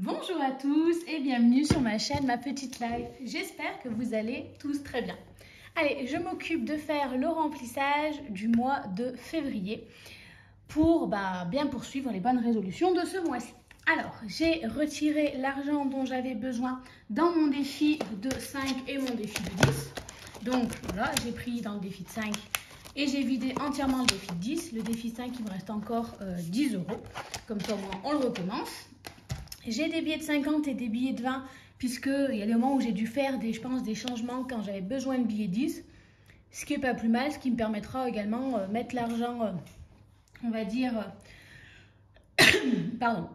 Bonjour à tous et bienvenue sur ma chaîne Ma Petite Life. J'espère que vous allez tous très bien. Allez, je m'occupe de faire le remplissage du mois de février pour bien poursuivre les bonnes résolutions de ce mois-ci. Alors, j'ai retiré l'argent dont j'avais besoin dans mon défi de 5 et mon défi de 10. Donc voilà, j'ai pris dans le défi de 5 et j'ai vidé entièrement le défi de 10. Le défi 5, il me reste encore 10 €. Comme ça, au moins, on le recommence. J'ai des billets de 50 et des billets de 20, puisqu'il y a des moments où j'ai dû faire des changements quand j'avais besoin de billets 10, ce qui n'est pas plus mal, ce qui me permettra également de mettre l'argent, on va dire, pardon,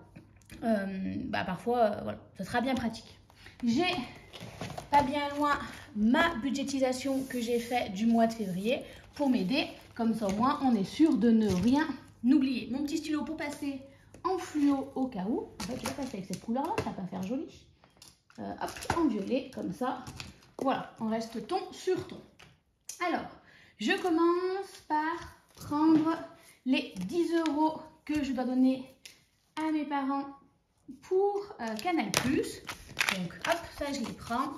parfois, voilà, ça sera bien pratique. J'ai pas bien loin ma budgétisation que j'ai faite du mois de février pour m'aider, comme ça au moins on est sûr de ne rien oublier. Mon petit stylo pour passer en fluo au cas où. En fait, je vais passer avec cette couleur-là, ça va pas faire joli. Hop, en violet, comme ça. Voilà, on reste ton sur ton. Alors, je commence par prendre les 10 € que je dois donner à mes parents pour Canal+. Donc, hop, ça je les prends.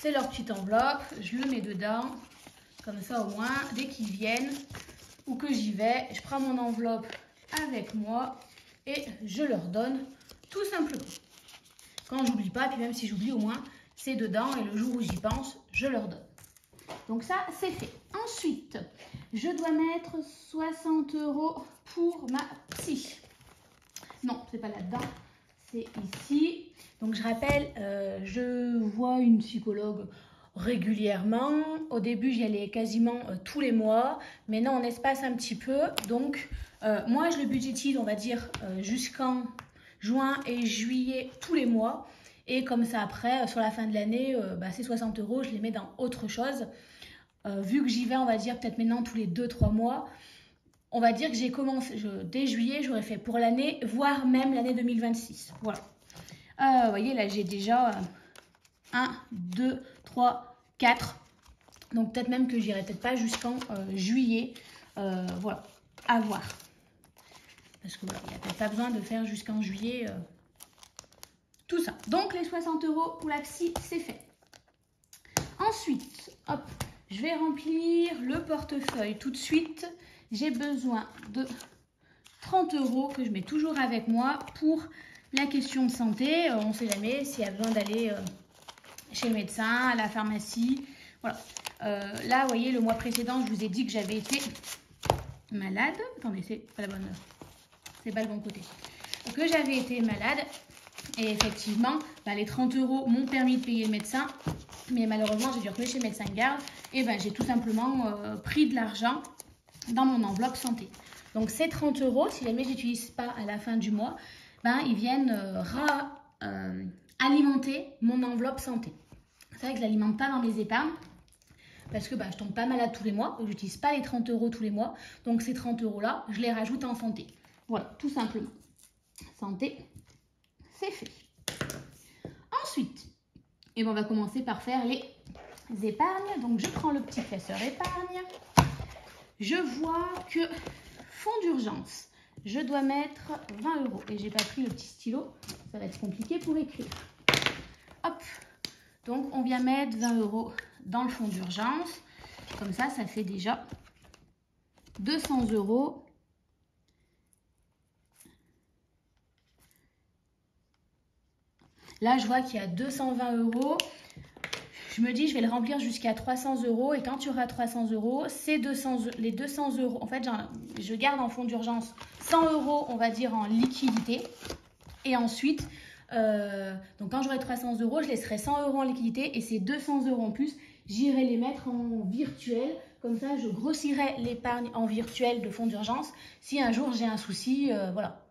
C'est leur petite enveloppe, je le mets dedans. Comme ça, au moins, dès qu'ils viennent ou que j'y vais, je prends mon enveloppe avec moi et je leur donne tout simplement. Quand j'oublie pas, puis même si j'oublie, au moins c'est dedans et le jour où j'y pense, je leur donne. Donc ça, c'est fait. Ensuite, je dois mettre 60 € pour ma psy. Non, c'est pas là-dedans, c'est ici. Donc je rappelle, je vois une psychologue régulièrement. Au début, j'y allais quasiment tous les mois. Maintenant, on espace un petit peu. Donc, moi, je le budgétise, on va dire, jusqu'en juin et juillet tous les mois. Et comme ça, après, sur la fin de l'année, ces 60 €, je les mets dans autre chose. Vu que j'y vais, on va dire, peut-être maintenant tous les 2-3 mois, on va dire que j'ai commencé, dès juillet, j'aurais fait pour l'année, voire même l'année 2026. Voilà. Vous voyez, là, j'ai déjà 1, 2, 3, 4. Donc, peut-être même que j'irai peut-être pas jusqu'en juillet. Voilà, à voir. Parce que voilà, il n'y a peut-être pas besoin de faire jusqu'en juillet tout ça. Donc, les 60 € pour la psy, c'est fait. Ensuite, hop, je vais remplir le portefeuille tout de suite. J'ai besoin de 30 € que je mets toujours avec moi pour la question de santé. On ne sait jamais s'il y a besoin d'aller chez le médecin, à la pharmacie. Voilà. Là, vous voyez, le mois précédent, je vous ai dit que j'avais été malade. Attendez, c'est pas la bonne... C'est pas le bon côté. Que j'avais été malade. Et effectivement, les 30 € m'ont permis de payer le médecin. Mais malheureusement, j'ai dû retourner chez le médecin de garde. Et j'ai tout simplement pris de l'argent dans mon enveloppe santé. Donc, ces 30 €, si jamais je n'utilise pas à la fin du mois, ils viennent alimenter mon enveloppe santé. C'est vrai que je ne l'alimente pas dans mes épargnes. Parce que je tombe pas malade tous les mois. Je n'utilise pas les 30 € tous les mois. Donc, ces 30 € là, je les rajoute en santé. Voilà, tout simplement. Santé, c'est fait. Ensuite, on va commencer par faire les épargnes. Donc, je prends le petit classeur épargne. Je vois que fonds d'urgence, je dois mettre 20 €. Et j'ai pas pris le petit stylo. Ça va être compliqué pour écrire. Hop. Donc, on vient mettre 20 € dans le fonds d'urgence. Comme ça, ça fait déjà 200 €. Là, je vois qu'il y a 220 €. Je me dis, je vais le remplir jusqu'à 300 €. Et quand tu auras 300 €, les 200 €, en fait, je garde en fonds d'urgence 100 €, on va dire, en liquidité. Et ensuite, donc quand j'aurai 300 €, je laisserai 100 € en liquidité. Et ces 200 € en plus, j'irai les mettre en virtuel. Comme ça, je grossirai l'épargne en virtuel de fonds d'urgence. Si un jour j'ai un souci, voilà.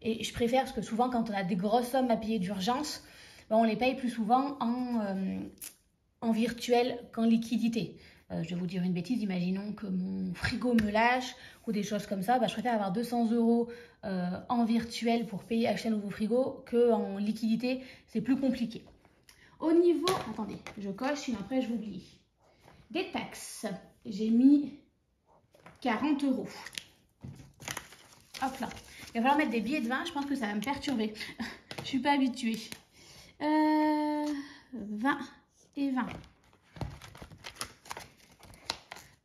Et je préfère, parce que souvent, quand on a des grosses sommes à payer d'urgence, on les paye plus souvent en virtuel qu'en liquidité. Je vais vous dire une bêtise, imaginons que mon frigo me lâche ou des choses comme ça. Je préfère avoir 200 € en virtuel pour acheter un nouveau frigo qu'en liquidité. C'est plus compliqué. Au niveau... Attendez, je coche, sinon après je vous oublie. Des taxes, j'ai mis 40 €. Hop là. Il va falloir mettre des billets de 20, je pense que ça va me perturber. Je suis pas habituée. 20 et 20.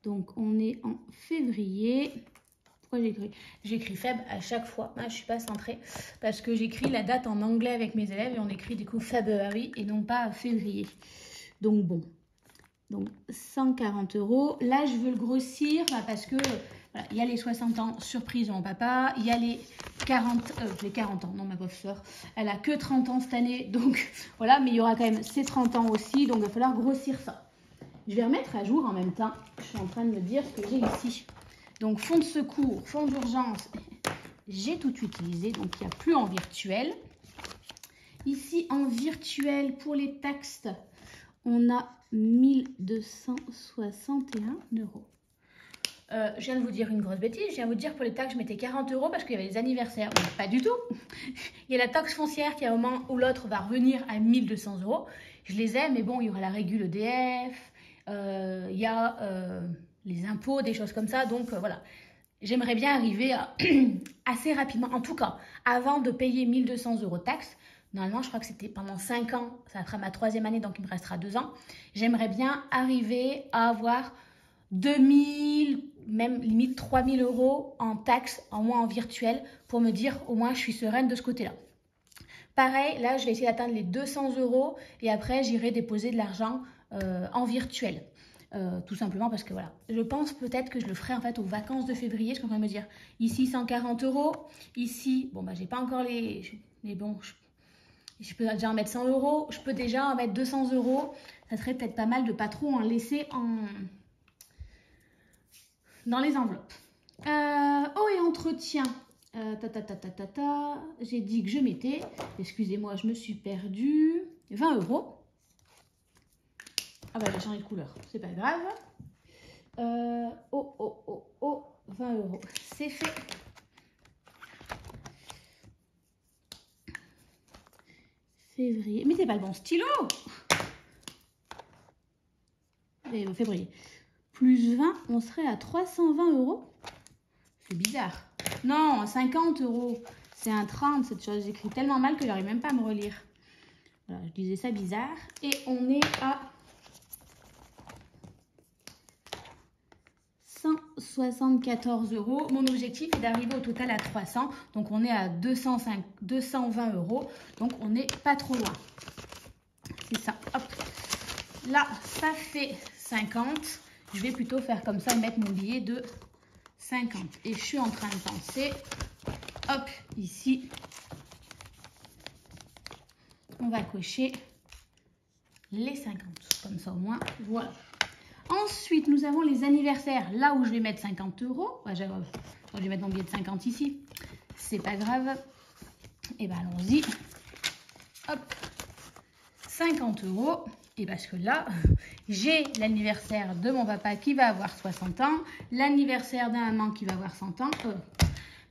Donc, on est en février. Pourquoi j'écris? J'écris Feb à chaque fois. Moi, je suis pas centrée parce que j'écris la date en anglais avec mes élèves et on écrit du coup February et non pas février. Donc, bon. Donc, 140 €. Là, je veux le grossir parce que voilà, il y a les 60 ans, surprise de mon papa. Il y a les 40 ans. Non, ma pauvre soeur, elle a que 30 ans cette année. Donc, voilà, mais il y aura quand même ses 30 ans aussi. Donc, il va falloir grossir ça. Je vais remettre à jour en même temps. Je suis en train de me dire ce que j'ai ici. Donc, fonds de secours, fonds d'urgence, j'ai tout utilisé. Donc, il n'y a plus en virtuel. Ici, en virtuel, pour les taxes, on a 1261 €. Je viens de vous dire une grosse bêtise. Je viens de vous dire pour les taxes, je mettais 40 € parce qu'il y avait des anniversaires. Donc, pas du tout. Il y a la taxe foncière qui, à un moment ou l'autre, va revenir à 1200 €. Je les ai, mais bon, il y aura la régule EDF. Il y a les impôts, des choses comme ça. Donc, voilà. J'aimerais bien arriver à, assez rapidement, en tout cas, avant de payer 1200 € de taxes. Normalement, je crois que c'était pendant 5 ans. Ça sera ma 3e année, donc il me restera 2 ans. J'aimerais bien arriver à avoir 2000, même limite 3000 € en taxes, en moins en virtuel, pour me dire au moins je suis sereine de ce côté-là. Pareil, là, je vais essayer d'atteindre les 200 € et après, j'irai déposer de l'argent en virtuel. Tout simplement parce que voilà, je pense peut-être que je le ferai en fait aux vacances de février. Je suis en train de me dire, ici 140 €, ici, bon bah j'ai pas encore les, mais bon, je peux déjà en mettre 100 €, je peux déjà en mettre 200 €. Ça serait peut-être pas mal de pas trop en laisser dans les enveloppes. Oh et entretien. J'ai dit que je mettais, excusez-moi, je me suis perdue, 20 €. Ah bah j'ai changé de couleur, c'est pas grave. 20 €, c'est fait. Février, mais c'est pas le bon stylo. Février. Plus 20, on serait à 320 €. C'est bizarre. Non, 50 €. C'est un 30, cette chose. J'écris tellement mal que j'arrive même pas à me relire. Voilà, je disais ça bizarre. Et on est à 174 €. Mon objectif est d'arriver au total à 300. Donc, on est à 220 €. Donc, on n'est pas trop loin. C'est ça. Hop. Là, ça fait 50. Je vais plutôt faire comme ça, mettre mon billet de 50. Et je suis en train de penser, hop, ici, on va cocher les 50. Comme ça, au moins, voilà. Ensuite, nous avons les anniversaires. Là où je vais mettre 50 €. Ouais, je vais mettre mon billet de 50 ici. C'est pas grave. Et bien, allons-y. Hop. 50 €. Et parce que là, j'ai l'anniversaire de mon papa qui va avoir 60 ans. L'anniversaire d'un maman qui va avoir 100 ans.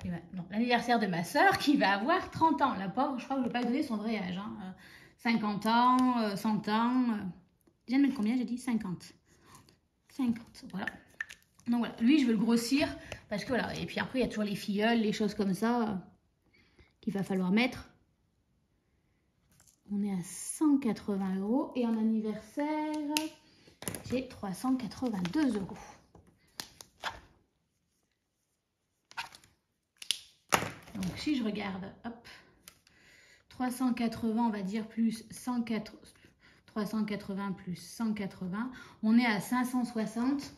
Ben, non, l'anniversaire de ma soeur qui va avoir 30 ans. La pauvre, je crois que je ne vais pas donner son vrai âge. Hein. 50 ans, 100 ans. Je viens de mettre combien? J'ai dit 50. 50, voilà. Donc voilà, lui, je veux le grossir parce que voilà. Et puis après, il y a toujours les filleuls, les choses comme ça qu'il va falloir mettre. On est à 180 € et en anniversaire, j'ai 382 €. Donc si je regarde, hop, 380, on va dire, plus 180, 380 plus 180, on est à 560.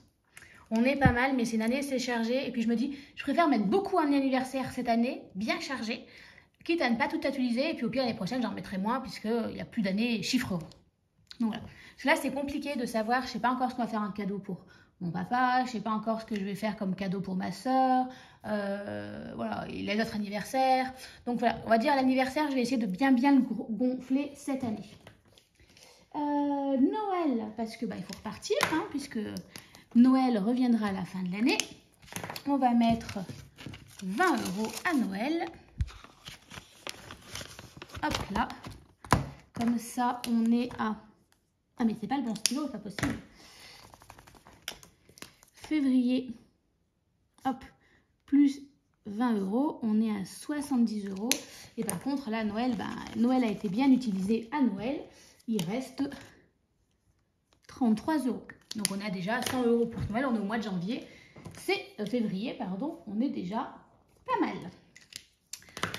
On est pas mal, mais c'est une année, c'est chargé. Et puis je me dis, je préfère mettre beaucoup en anniversaire cette année, bien chargé, quitte à ne pas tout utiliser. Et puis au pire, l'année prochaine, j'en mettrai moins, puisqu'il n'y a plus d'années chiffreront. Donc voilà. Parce que là, c'est compliqué de savoir, je ne sais pas encore ce qu'on va faire un cadeau pour mon papa, je ne sais pas encore ce que je vais faire comme cadeau pour ma soeur, voilà, et les autres anniversaires. Donc voilà, on va dire l'anniversaire, je vais essayer de bien le gonfler cette année. Noël, parce que bah, il faut repartir, hein, puisque Noël reviendra à la fin de l'année. On va mettre 20 € à Noël. Hop là. Comme ça, on est à... Ah, mais c'est pas le bon stylo, c'est pas possible. Février. Hop. Plus 20 €, on est à 70 €. Et par contre, là, Noël, Noël a été bien utilisé à Noël. Il reste 33 €. Donc, on a déjà 100 € pour Noël. On est au mois de janvier. C'est février, pardon. On est déjà pas mal.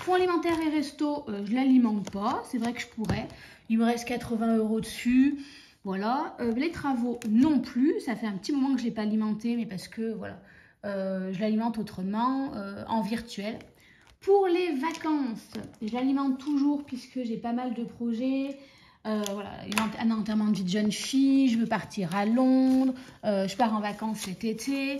Fonds alimentaire et resto, je ne l'alimente pas. C'est vrai que je pourrais. Il me reste 80 € dessus. Voilà. Les travaux non plus. Ça fait un petit moment que je ne l'ai pas alimenté, mais parce que, voilà, je l'alimente autrement, en virtuel. Pour les vacances, je l'alimente toujours puisque j'ai pas mal de projets. Voilà, un enterrement de vie de jeune fille, je veux partir à Londres, je pars en vacances cet été.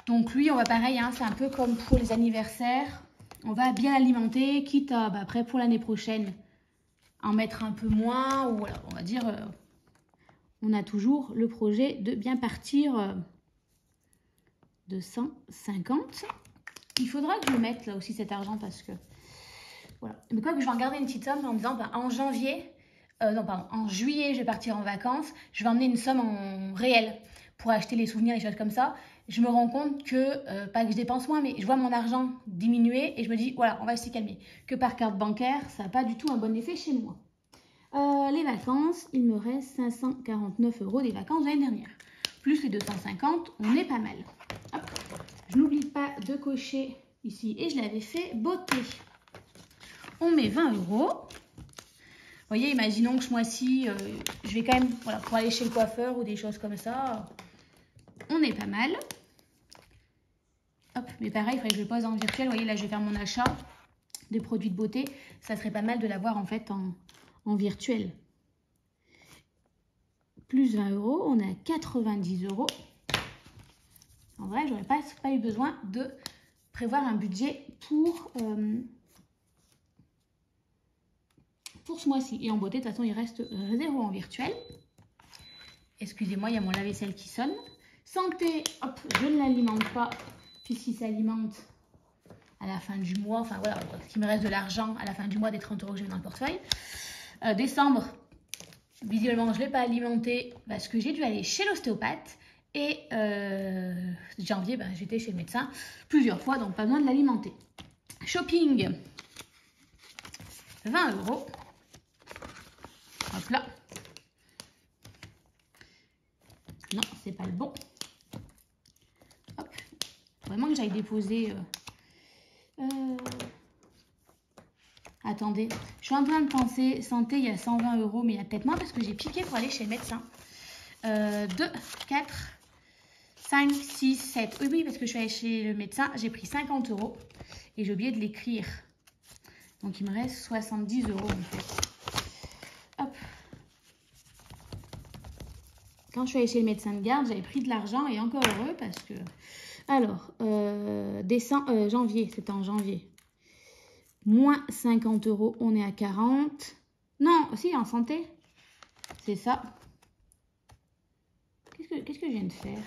Donc lui, on va pareil, hein, c'est un peu comme pour les anniversaires. On va bien l'alimenter, quitte à, après pour l'année prochaine, en mettre un peu moins. Ou voilà, on va dire, on a toujours le projet de bien partir de 150. Il faudra que je mette là aussi cet argent parce que, voilà. Mais quoi que je vais en garder une petite somme en me disant, en janvier, non pardon, en juillet, je vais partir en vacances. Je vais emmener une somme en réel pour acheter les souvenirs, les choses comme ça. Je me rends compte que, pas que je dépense moins, mais je vois mon argent diminuer et je me dis, voilà, on va s'y calmer. Que par carte bancaire, ça n'a pas du tout un bon effet chez moi. Les vacances, il me reste 549 € des vacances de l'année dernière. Plus les 250, on est pas mal. Hop. Je n'oublie pas de cocher ici, et je l'avais fait, beauté. On met 20 €. Vous voyez, imaginons que ce mois-ci, je vais quand même, voilà, pour aller chez le coiffeur ou des choses comme ça, on est pas mal. Hop, mais pareil, il faudrait que je le pose en virtuel. Vous voyez, là, je vais faire mon achat de produits de beauté. Ça serait pas mal de l'avoir en fait en virtuel. Plus 20 €, on est à 90 €. En vrai, j'aurais pas eu besoin de prévoir un budget pour ce mois-ci. Et en beauté, de toute façon, il reste 0 en virtuel. Excusez-moi, il y a mon lave-vaisselle qui sonne. Santé, hop, je ne l'alimente pas, puisqu'il s'alimente à la fin du mois. Enfin, voilà, qu'il me reste de l'argent à la fin du mois des 30 € que j'ai dans le portefeuille. Décembre, visiblement, je ne l'ai pas alimenté parce que j'ai dû aller chez l'ostéopathe. Et janvier, j'étais chez le médecin plusieurs fois, donc pas besoin de l'alimenter. Shopping, 20 €. Hop là. Non, c'est pas le bon. Hop. Vraiment que j'aille déposer. Attendez, je suis en train de penser, santé, il y a 120 €, mais il y a peut-être moins parce que j'ai piqué pour aller chez le médecin. 2, 4, 5, 6, 7. Oui, parce que je suis allée chez le médecin, j'ai pris 50 € et j'ai oublié de l'écrire. Donc, il me reste 70 € en fait. Hop. Quand je suis allée chez le médecin de garde, j'avais pris de l'argent et encore heureux parce que... Alors, janvier, c'était en janvier. Moins 50 €, on est à 40. Non, si, en santé. C'est ça. Qu'est-ce que je viens de faire?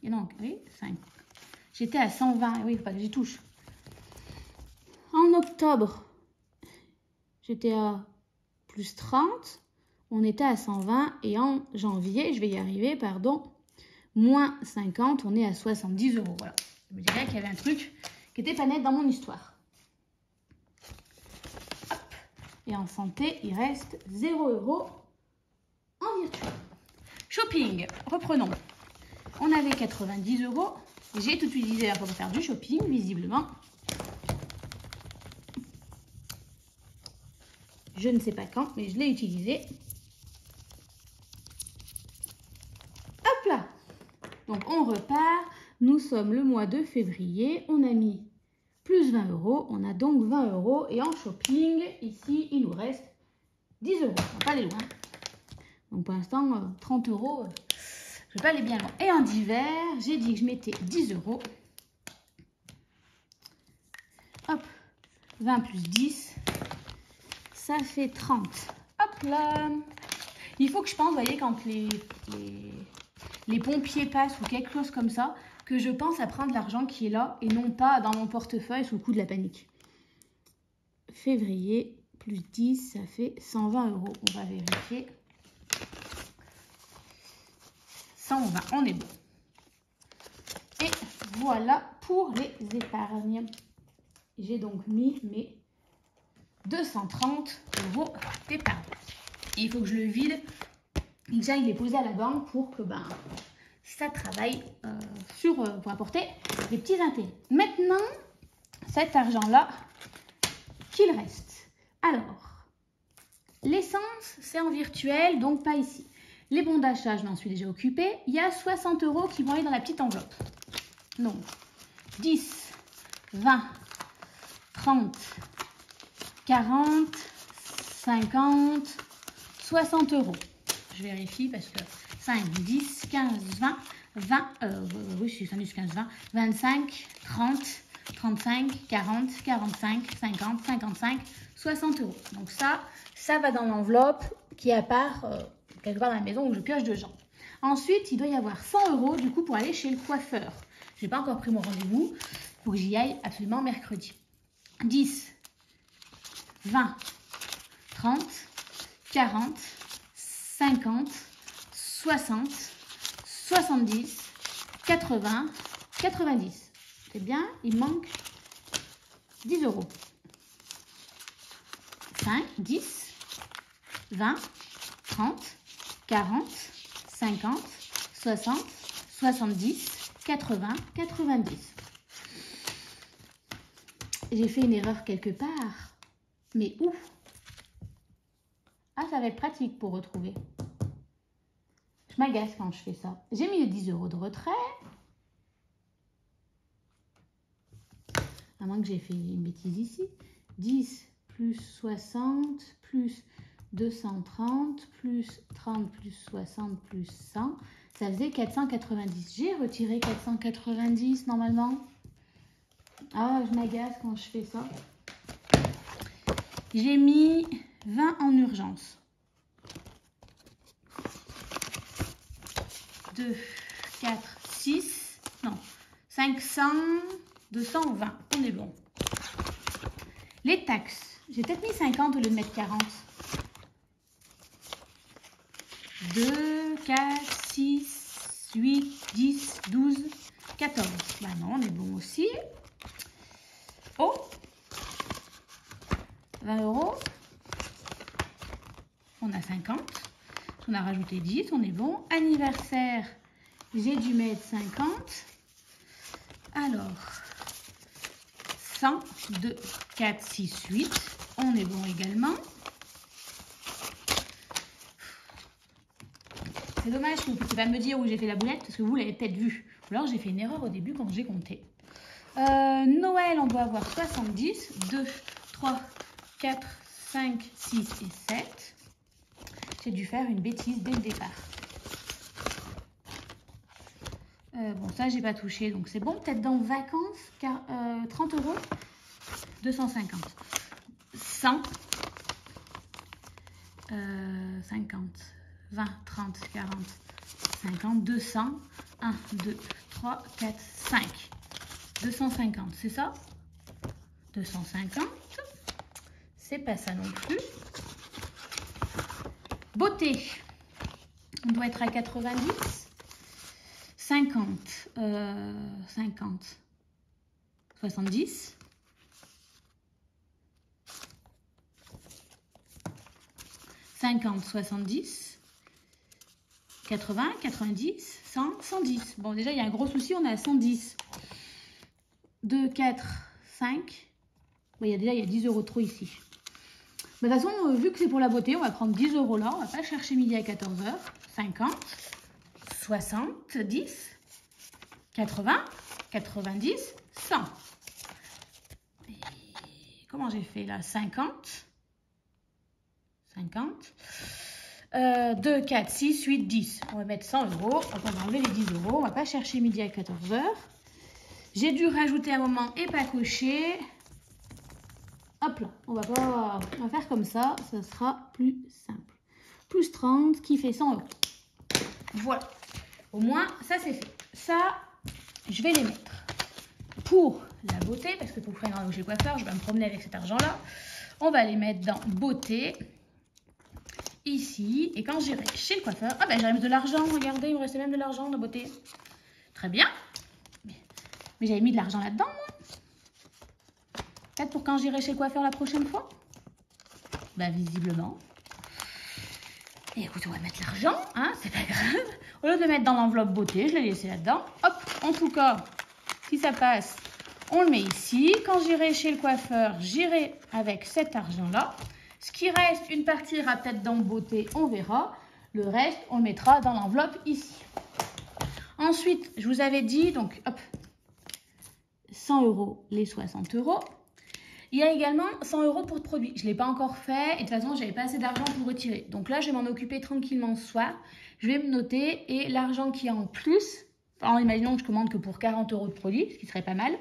Et non, oui, 5. J'étais à 120. Oui, il faut pas que j'y touche. En octobre, j'étais à plus 30. On était à 120. Et en janvier, je vais y arriver, pardon, moins 50. On est à 70 €. Voilà. Je me dirais qu'il y avait un truc qui n'était pas net dans mon histoire. Hop. Et en santé, il reste 0 € en virtuel. Shopping, reprenons. On avait 90 €. J'ai tout utilisé pour faire du shopping, visiblement. Je ne sais pas quand, mais je l'ai utilisé. Hop là. Donc, on repart. Nous sommes le mois de février. On a mis plus 20 €. On a donc 20 €. Et en shopping, ici, il nous reste 10 €. On va pas aller loin. Donc, pour l'instant, 30 €. Je vais pas aller bien loin. Et en divers, j'ai dit que je mettais 10 €. Hop, 20 plus 10, ça fait 30. Hop là. Il faut que je pense, vous voyez, quand les pompiers passent ou quelque chose comme ça, que je pense à prendre l'argent qui est là et non pas dans mon portefeuille sous le coup de la panique. Février, plus 10, ça fait 120 €. On va vérifier. 120, on est bon. Et voilà pour les épargnes. J'ai donc mis mes 230 € d'épargne. Il faut que je le vide et que j'aille les poser à la banque pour que ça travaille pour apporter des petits intérêts. Maintenant, cet argent-là, qu'il reste. Alors, l'essence, c'est en virtuel, donc pas ici. Les bons d'achat, je m'en suis déjà occupée. Il y a 60 € qui vont aller dans la petite enveloppe. Donc, 10, 20, 30, 40, 50, 60 €. Je vérifie parce que 5, 10, 15, 20, oui, c'est 10, 15, 20, 25, 30, 35, 40, 45, 50, 55, 60 €. Donc ça va dans l'enveloppe qui est à part quelque part dans la maison où je pioche dedans. Ensuite, il doit y avoir 100 € du coup pour aller chez le coiffeur. Je n'ai pas encore pris mon rendez-vous. Il faut que j'y aille absolument mercredi. 10, 20, 30, 40, 50, 60, 70, 80, 90. C'est bien, il manque 10 €. 5, 10, 20, 30, 40, 50, 60, 70, 80, 90. J'ai fait une erreur quelque part. Mais où? Ah, ça va être pratique pour retrouver. Je m'agace quand je fais ça. J'ai mis les 10 € de retrait. À moins que j'ai fait une bêtise ici. 10 plus 60 plus 230 plus 30 plus 60 plus 100. Ça faisait 490. J'ai retiré 490 normalement. Ah, je m'agace quand je fais ça. J'ai mis 20 en urgence. 2, 4, 6, non, 500, 220, on est bon. Les taxes, j'ai peut-être mis 50 au lieu de mettre 40. 2, 4, 6, 8, 10, 12, 14. Bah non, on est bon aussi. Oh, 20 €. On a 50. On a rajouté 10, on est bon. Anniversaire, j'ai dû mettre 50. Alors, 100, 2, 4, 6, 8. On est bon également. C'est dommage que vous ne puissiez pas me dire où j'ai fait la boulette parce que vous l'avez peut-être vu. Ou alors j'ai fait une erreur au début quand j'ai compté. Noël, on doit avoir 70. 2, 3, 4, 5, 6 et 7. J'ai dû faire une bêtise dès le départ. Bon, ça, j'ai pas touché, donc c'est bon. Peut-être dans vacances, car 30 €, 250, 100, 50, 20, 30, 40, 50, 200, 1, 2, 3, 4, 5, 250, c'est ça? 250, c'est pas ça non plus. Beauté, on doit être à 90, 50, 50, 70, 50, 70, 80, 90, 100, 110. Bon, déjà, il y a un gros souci, on est à 110. 2, 4, 5. Bon, il y a 10 € de trop ici. De toute façon, vu que c'est pour la beauté, on va prendre 10 € là. On va pas chercher midi à 14 h. 50, 70, 80, 90, 100. Et comment j'ai fait là? 50, 50, 2, 4, 6, 8, 10. On va mettre 100 €. On va enlever les 10 €. On va pas chercher midi à 14 h. J'ai dû rajouter un moment et pas cocher. Hop là, on va faire comme ça, ça sera plus simple. Plus 30 qui fait 100 €. Voilà, au moins ça c'est fait. Ça, je vais les mettre pour la beauté, parce que pour faire une rendez-vous chez le coiffeur, je vais me promener avec cet argent-là. On va les mettre dans beauté. ici. Et quand j'irai chez le coiffeur, ah ben j'avais de l'argent, regardez, il me restait même de l'argent, la beauté. Très bien. Mais j'avais mis de l'argent là-dedans, moi. Peut-être pour quand j'irai chez le coiffeur la prochaine fois. Bah visiblement. Et écoute, on va mettre l'argent, hein, c'est pas grave. Au lieu de le mettre dans l'enveloppe beauté, je l'ai laissé là-dedans. Hop, en tout cas, si ça passe, on le met ici. Quand j'irai chez le coiffeur, j'irai avec cet argent-là. Ce qui reste, une partie ira peut-être dans beauté, on verra. Le reste, on le mettra dans l'enveloppe ici. Ensuite, je vous avais dit, donc, hop, 100 €, les 60 €. Il y a également 100 € pour le produit. Je ne l'ai pas encore fait et de toute façon, je n'avais pas assez d'argent pour retirer. Donc là, je vais m'en occuper tranquillement ce soir. Je vais me noter et l'argent qu'il y a en plus, en imaginant que je commande que pour 40 € de produit, ce qui serait pas mal.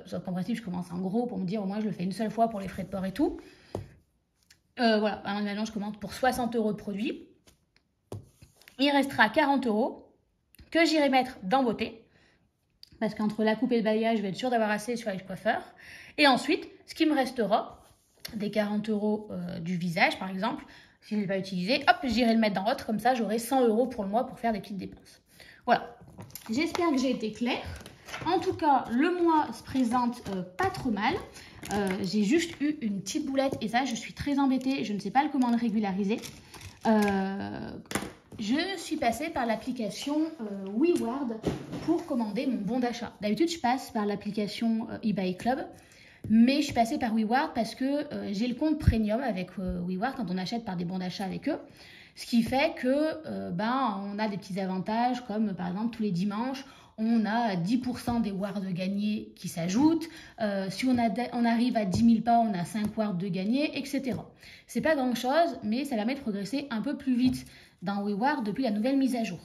Sauf qu'en principe, je commence en gros pour me dire au moins je le fais une seule fois pour les frais de port et tout. Voilà, en imaginant que je commande pour 60 € de produit. Il restera 40 € que j'irai mettre dans beauté. Parce qu'entre la coupe et le balayage, je vais être sûre d'avoir assez sur les coiffeurs. Et ensuite, ce qui me restera, des 40 € du visage par exemple, si je ne l'ai pas utilisé, hop, j'irai le mettre dans l'autre, comme ça j'aurai 100 € pour le mois pour faire des petites dépenses. Voilà, j'espère que j'ai été claire. En tout cas, le mois se présente pas trop mal. J'ai juste eu une petite boulette et ça, je suis très embêtée, je ne sais pas comment le régulariser. Je suis passée par l'application WeWard pour commander mon bon d'achat. D'habitude, je passe par l'application eBay Club, mais je suis passée par WeWard parce que j'ai le compte premium avec WeWard quand on achète par des bons d'achat avec eux. Ce qui fait que on a des petits avantages comme par exemple tous les dimanches, on a 10% des wards gagnés qui s'ajoutent. Si on arrive à 10 000 pas, on a 5 wards de gagnés, etc. C'est pas grand chose, mais ça permet de progresser un peu plus vite dans WeWard depuis la nouvelle mise à jour.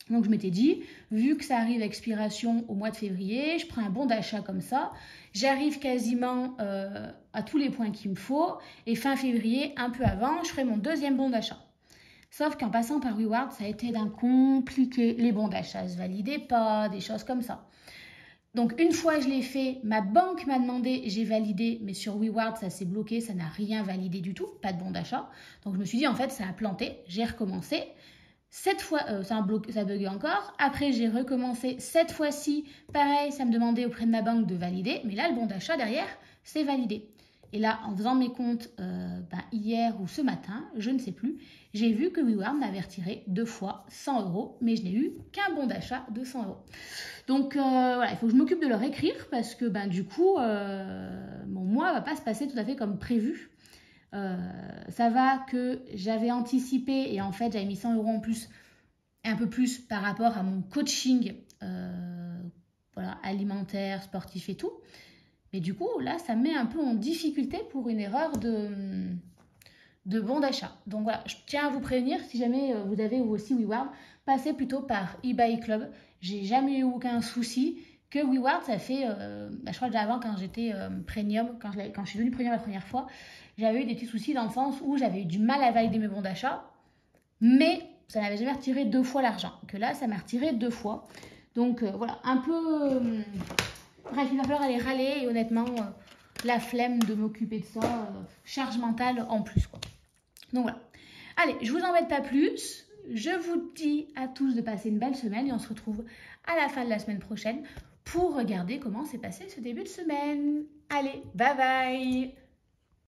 Donc je m'étais dit, vu que ça arrive à expiration au mois de février, je prends un bon d'achat comme ça, j'arrive quasiment à tous les points qu'il me faut, et fin février, un peu avant, je ferai mon deuxième bon d'achat. Sauf qu'en passant par WeWard, ça a été d'un compliqué. Les bons d'achat ne se validaient pas, des choses comme ça. Donc une fois je l'ai fait, ma banque m'a demandé, j'ai validé, mais sur WeWard ça s'est bloqué, ça n'a rien validé du tout, pas de bon d'achat. Donc je me suis dit en fait ça a planté, j'ai recommencé. Cette fois, ça buguait encore. Après j'ai recommencé, cette fois-ci, pareil, ça me demandait auprès de ma banque de valider, mais là le bon d'achat derrière, c'est validé. Et là, en faisant mes comptes hier ou ce matin, je ne sais plus, j'ai vu que WeWard m'avait retiré 2 fois 100 €, mais je n'ai eu qu'un bon d'achat de 100 €. Donc voilà, il faut que je m'occupe de leur écrire parce que du coup, mon mois ne va pas se passer tout à fait comme prévu. Ça va que j'avais anticipé et en fait, j'avais mis 100 € en plus, un peu plus par rapport à mon coaching alimentaire, sportif et tout. Mais du coup, là, ça me met un peu en difficulté pour une erreur de bon d'achat. Donc voilà, je tiens à vous prévenir, si jamais vous avez vous aussi WeWard, passez plutôt par eBay Club. J'ai jamais eu aucun souci. Que WeWard, ça fait, je crois que avant, quand j'étais premium, quand je suis devenue premium la première fois, j'avais eu des petits soucis dans le sens où j'avais eu du mal à valider mes bons d'achat, mais ça n'avait jamais retiré 2 fois l'argent. Que là, ça m'a retiré 2 fois. Donc voilà, un peu... bref, il va falloir aller râler et honnêtement, la flemme de m'occuper de ça, charge mentale en plus, quoi. Donc voilà. Allez, je vous embête pas plus. Je vous dis à tous de passer une belle semaine et on se retrouve à la fin de la semaine prochaine pour regarder comment s'est passé ce début de semaine. Allez, bye bye!